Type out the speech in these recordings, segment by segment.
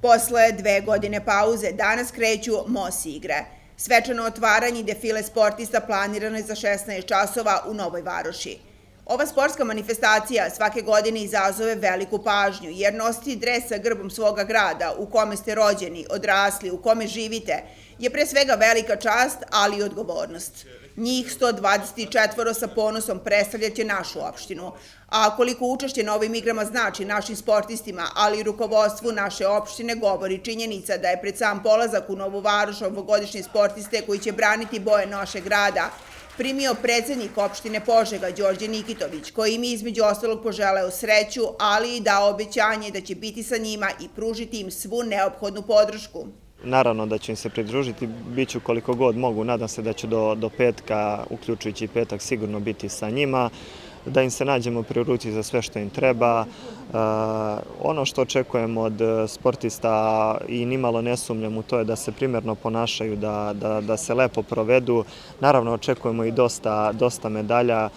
Posle 2 godine pauze danas kreću MOS igre. Svečano otvaranje i defile sportista planirano je za 16 časova u Novoj Varoši. Ova sportska manifestacija svake godine izazove veliku pažnju, jer nositi dres sa grbom svoga grada u kome ste rođeni, odrasli, u kome živite, je pre svega velika čast, ali i odgovornost. Njih 124 sa ponosom predstavljaće našu opštinu. A koliko učešće na ovim igrama znači našim sportistima, ali i rukovodstvu naše opštine, govori činjenica da je pred sam polazak u Novu Varoš ovogodišnje sportiste koji će braniti boje našeg grada primio predsednik opštine Požega Đorđe Nikitović, koji im je između ostalog poželeo sreću, ali i dao obećanje da će biti sa njima i pružiti im svu neophodnu podršku. Naravno da ću im se pridružiti, bit ću koliko god mogu, nadam se da ću do petka, uključujući i petak, sigurno biti sa njima, da im se nađemo pri ruci za sve što im treba. Ono što očekujem od sportista i nimalo ne sumnjam u to je da se primerno ponašaju, da se lepo provedu. Naravno očekujemo i dosta medalja.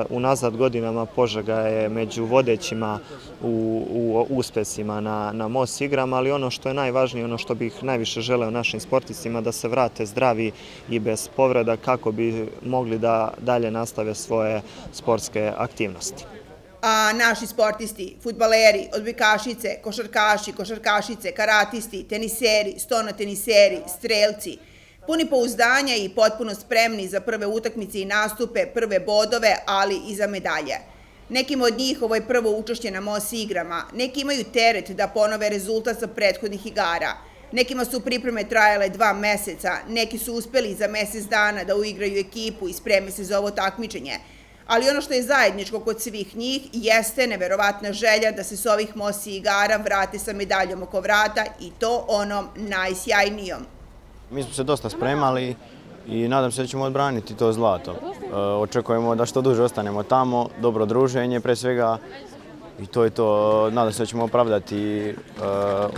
Unazad godinama Požega je među vodećima u uspesima na MOS igrama, ali ono što je najvažnije, ono što bih najviše želeo našim sportistima, da se vrate zdravi i bez povreda kako bi mogli da dalje nastave svoje sportske aktivnosti. A naši sportisti, fudbaleri, odbojkašice, košarkaši, košarkašice, karatisti, teniseri, stonoteniseri, strelci, puni pouzdanja i potpuno spremni za prve utakmice i nastupe, prve bodove, ali i za medalje. Nekim od njih ovo je prvo učešće na MOS igrama, neki imaju teret da ponove rezultat sa prethodnih igara, nekima su pripreme trajale 2 meseca, neki su uspeli za mesec dana da uigraju ekipu i spreme se za ovo takmičenje. Ali ono što je zajedničko kod svih njih jeste neverovatna želja da se s ovih MOS igara vrate sa medaljom oko vrata i to onom najsjajnijom. Mi smo se dosta spremali i nadam se da ćemo odbraniti to zlato. Očekujemo da što duže ostanemo tamo, dobro druženje pre svega i to je to. Nadam se da ćemo opravdati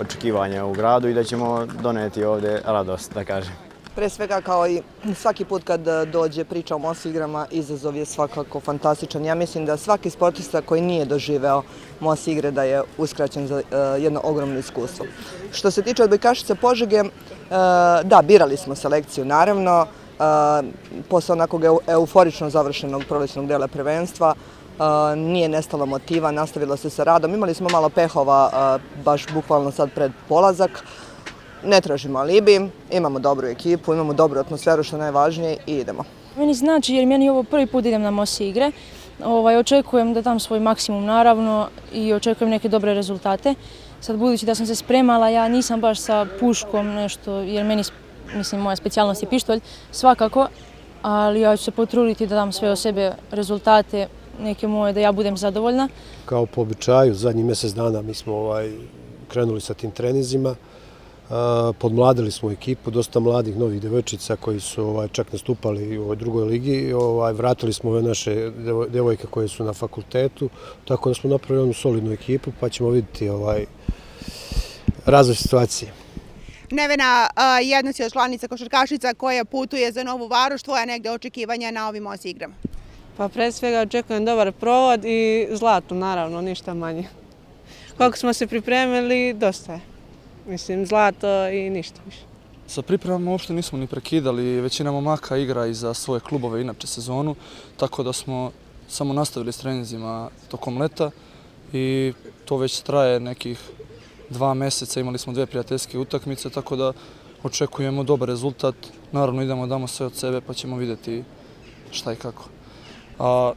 očekivanja u gradu i da ćemo doneti ovde radost, da kažem. Pre svega, kao i svaki put kad dođe priča o MOS igrama, izazov je svakako fantastičan. Ja mislim da svaki sportista koji nije doživeo MOS igre da je uskraćen za jedno ogromno iskustvo. Što se tiče odbojkašice Požege, da, birali smo selekciju, naravno. Posle onakvog euforično završenog prolećnog dela prvenstva, nije nestalo motiva, nastavilo se sa radom. Imali smo malo pehova, baš bukvalno sad pred polazak. Ne tražimo alibi, imamo dobru ekipu, imamo dobru atmosferu, što je najvažnije, i idemo. Meni znači, jer meni ovo prvi put idem na MOS igre, očekujem da dam svoj maksimum naravno i očekujem neke dobre rezultate. Sad budući da sam se spremala, ja nisam baš sa puškom nešto, jer meni, mislim, moja specijalnost je pištolj, svakako, ali ja ću se potruditi da dam sve od sebe rezultate, neke moje, da ja budem zadovoljna. Kao po običaju, zadnjih mjesec dana mi smo krenuli sa tim treninzima. Podmladili smo ekipu, dosta mladih novih devojčica koji su čak nastupali u ovoj drugoj ligi. Vratili smo ove naše devojke koje su na fakultetu, tako da smo napravili jednu solidnu ekipu, pa ćemo vidjeti razvoj situacije. Nevena, jedna si od članica košarkašica koja putuje za Novu Varoš, tvoja negde očekivanja na ovim MOS igrama? Pa pre svega očekujem dobar provod i zlato, naravno, ništa manje. Koliko smo se pripremili, dosta je. Mislim, zlato i ništa više. Sa pripremama uopšte nismo ni prekidali, većina momaka igra i za svoje klubove inače sezonu, tako da smo samo nastavili s treninzima tokom leta i to već traje nekih 2 meseca, imali smo 2 prijateljske utakmice, tako da očekujemo dobar rezultat. Naravno idemo, damo sve od sebe pa ćemo vidjeti šta i kako. A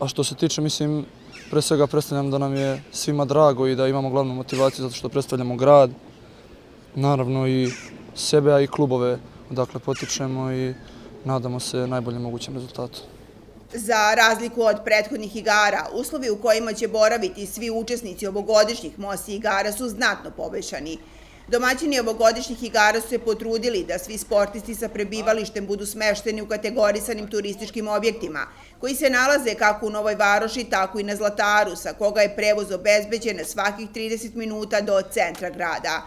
što se tiče, mislim, pre svega predstavljam da nam je svima drago i da imamo glavnu motivaciju zato što predstavljamo grad, naravno i sebe, a i klubove odakle potičemo i nadamo se najboljem mogućem rezultatu. Za razliku od prethodnih igara, uslovi u kojima će boraviti svi učesnici ovogodišnjih MOS igara su znatno poboljšani. Domaćini ovogodišnjih igara su se potrudili da svi sportisti sa prebivalištem budu smešteni u kategorisanim turističkim objektima, koji se nalaze kako u Novoj Varoši, tako i na Zlataru, sa koga je prevoz obezbeđen na svakih 30 minuta do centra grada.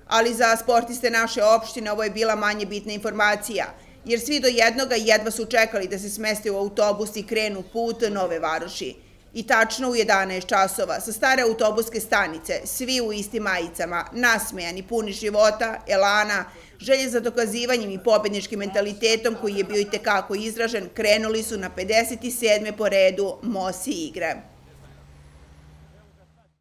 Ali za sportiste naše opštine ovo je bila manje bitna informacija, jer svi do jednoga jedva su čekali da se smeste u autobus i krenu put Nove Varoši. I tačno u 11 časova sa stare autobuske stanice, svi u istim majicama, nasmejani, puni života, elana, želje za dokazivanjem i pobedničkim mentalitetom koji je bio i tekako izražen, krenuli su na 57. po redu MOSI igre.